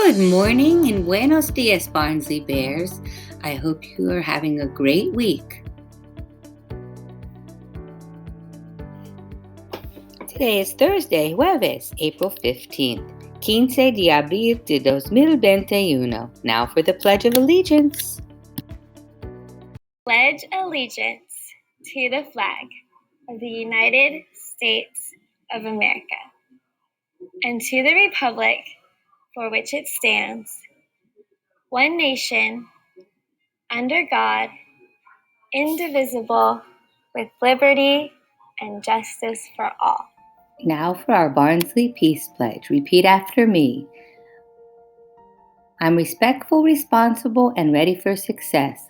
Good morning and buenos dias, Barnsley Bears. I hope you are having a great week. Today is Thursday, jueves, April 15th, 15 de abril de 2021. Now for the Pledge of Allegiance. Pledge allegiance to the flag of the United States of America and to the republic for which it stands, one nation, under God, indivisible, with liberty and justice for all. Now for our Barnsley Peace Pledge. Repeat after me. I'm respectful, responsible, and ready for success.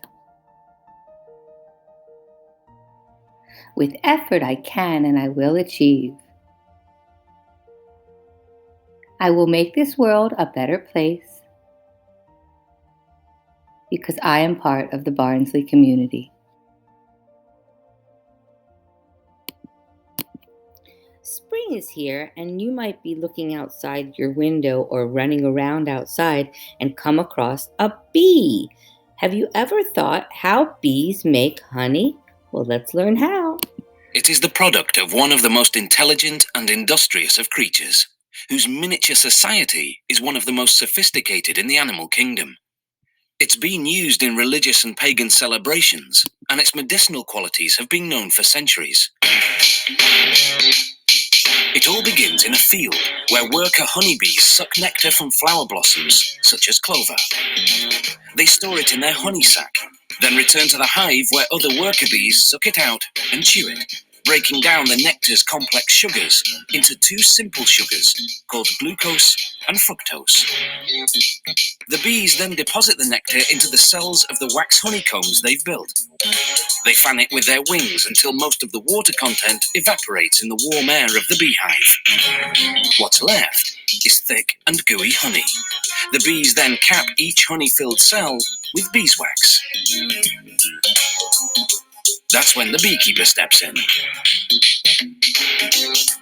With effort, I can and I will achieve. I will make this world a better place because I am part of the Barnsley community. Spring is here, and you might be looking outside your window or running around outside and come across a bee. Have you ever thought how bees make honey? Well, let's learn how. It is the product of one of the most intelligent and industrious of creatures, whose miniature society is one of the most sophisticated in the animal kingdom. It's been used in religious and pagan celebrations, and its medicinal qualities have been known for centuries. It all begins in a field where worker honeybees suck nectar from flower blossoms, such as clover. They store it in their honey sac, then return to the hive where other worker bees suck it out and chew it, breaking down the nectar's complex sugars into two simple sugars called glucose and fructose. The bees then deposit the nectar into the cells of the wax honeycombs they've built. They fan it with their wings until most of the water content evaporates in the warm air of the beehive. What's left is thick and gooey honey. The bees then cap each honey-filled cell with beeswax. That's when the beekeeper steps in.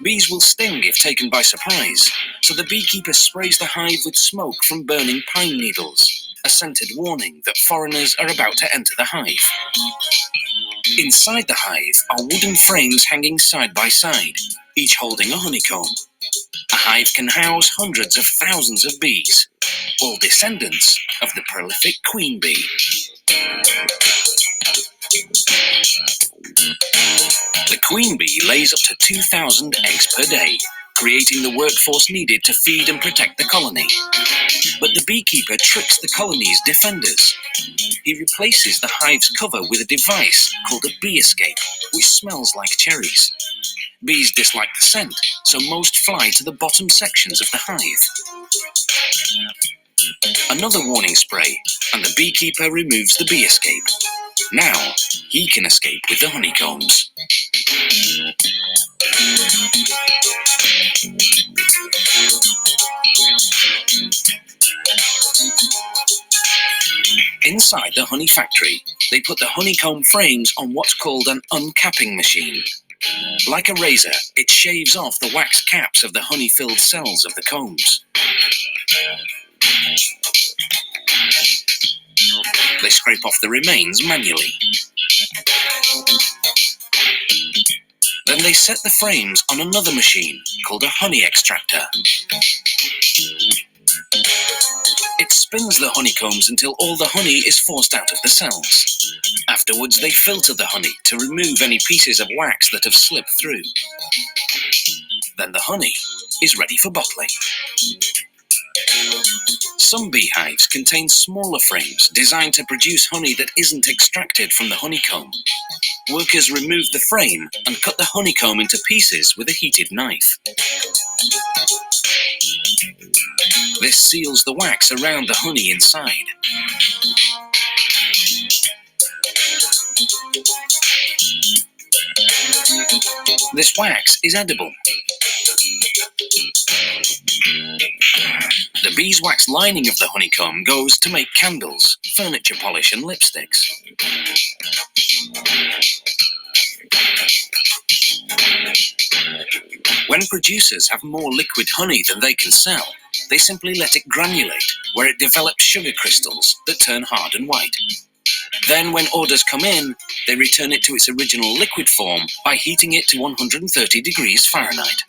Bees will sting if taken by surprise, so the beekeeper sprays the hive with smoke from burning pine needles, a scented warning that foreigners are about to enter the hive. Inside the hive are wooden frames hanging side by side, each holding a honeycomb. A hive can house hundreds of thousands of bees, all descendants of the prolific queen bee. The queen bee lays up to 2,000 eggs per day, creating the workforce needed to feed and protect the colony. But the beekeeper tricks the colony's defenders. He replaces the hive's cover with a device called a bee escape, which smells like cherries. Bees dislike the scent, so most fly to the bottom sections of the hive. Another warning spray, and the beekeeper removes the bee escape. Now, he can escape with the honeycombs. Inside the honey factory, they put the honeycomb frames on what's called an uncapping machine. Like a razor, it shaves off the wax caps of the honey-filled cells of the combs. They scrape off the remains manually. Then they set the frames on another machine called a honey extractor. It spins the honeycombs until all the honey is forced out of the cells. Afterwards, they filter the honey to remove any pieces of wax that have slipped through. Then the honey is ready for bottling. Some beehives contain smaller frames designed to produce honey that isn't extracted from the honeycomb. Workers remove the frame and cut the honeycomb into pieces with a heated knife. This seals the wax around the honey inside. This wax is edible. The beeswax lining of the honeycomb goes to make candles, furniture polish and lipsticks. When producers have more liquid honey than they can sell, they simply let it granulate, where it develops sugar crystals that turn hard and white. Then, when orders come in, they return it to its original liquid form by heating it to 130 degrees Fahrenheit.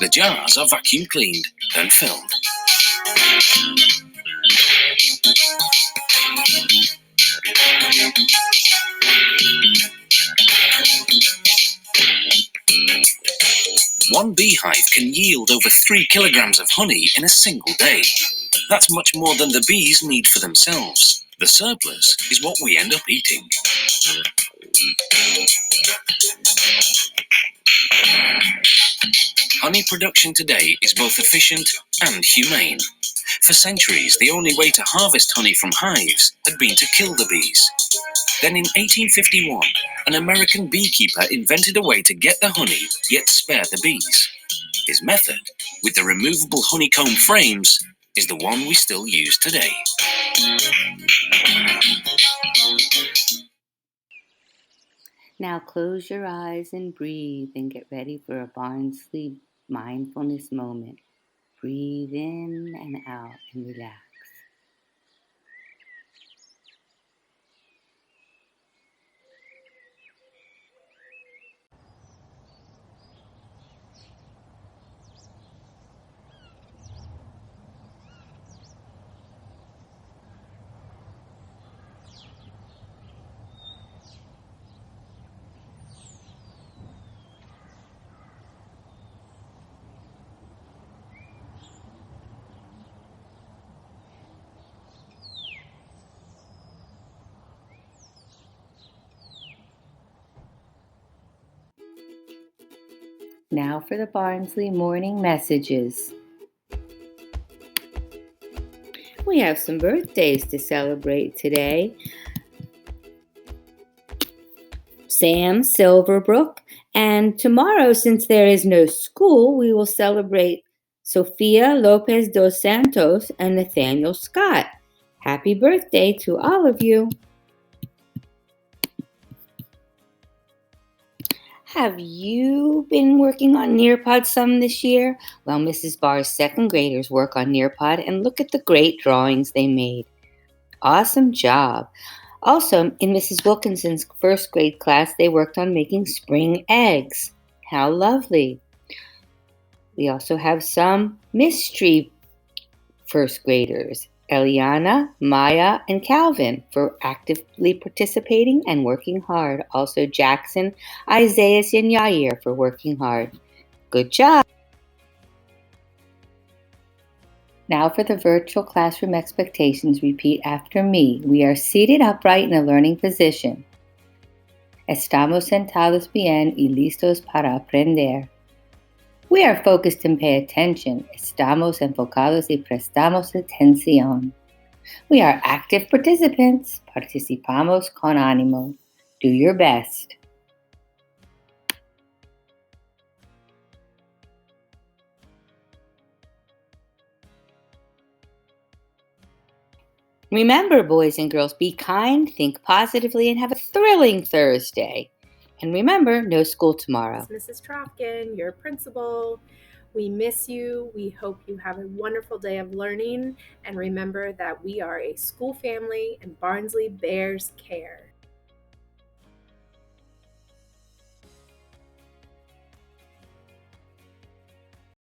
The jars are vacuum cleaned, then filled. One beehive can yield over 3 kilograms of honey in a single day. That's much more than the bees need for themselves. The surplus is what we end up eating. Honey production today is both efficient and humane. For centuries, the only way to harvest honey from hives had been to kill the bees. Then in 1851, an American beekeeper invented a way to get the honey, yet spare the bees. His method, with the removable honeycomb frames, is the one we still use today. Now close your eyes and breathe and get ready for a Barnsley mindfulness moment. Breathe in and out and relax. Now for the Barnsley morning messages. We have some birthdays to celebrate today. Sam Silverbrook. And tomorrow, since there is no school, we will celebrate Sofia Lopez dos Santos and Nathaniel Scott. Happy birthday to all of you. Have you been working on Nearpod some this year? Well, Mrs. Barr's second graders work on Nearpod and look at the great drawings they made. Awesome job. Also, in Mrs. Wilkinson's first grade class, they worked on making spring eggs. How lovely. We also have some mystery first graders, Eliana, Maya, and Calvin, for actively participating and working hard. Also Jackson, Isaiah, and Yair for working hard. Good job! Now for the virtual classroom expectations, repeat after me. We are seated upright in a learning position. Estamos sentados bien y listos para aprender. We are focused and pay attention. Estamos enfocados y prestamos atención. We are active participants. Participamos con ánimo. Do your best. Remember, boys and girls, be kind, think positively, and have a thrilling Thursday. And remember, no school tomorrow. It's Mrs. Trofkin, your principal. We miss you. We hope you have a wonderful day of learning. And remember that we are a school family and Barnsley bears care.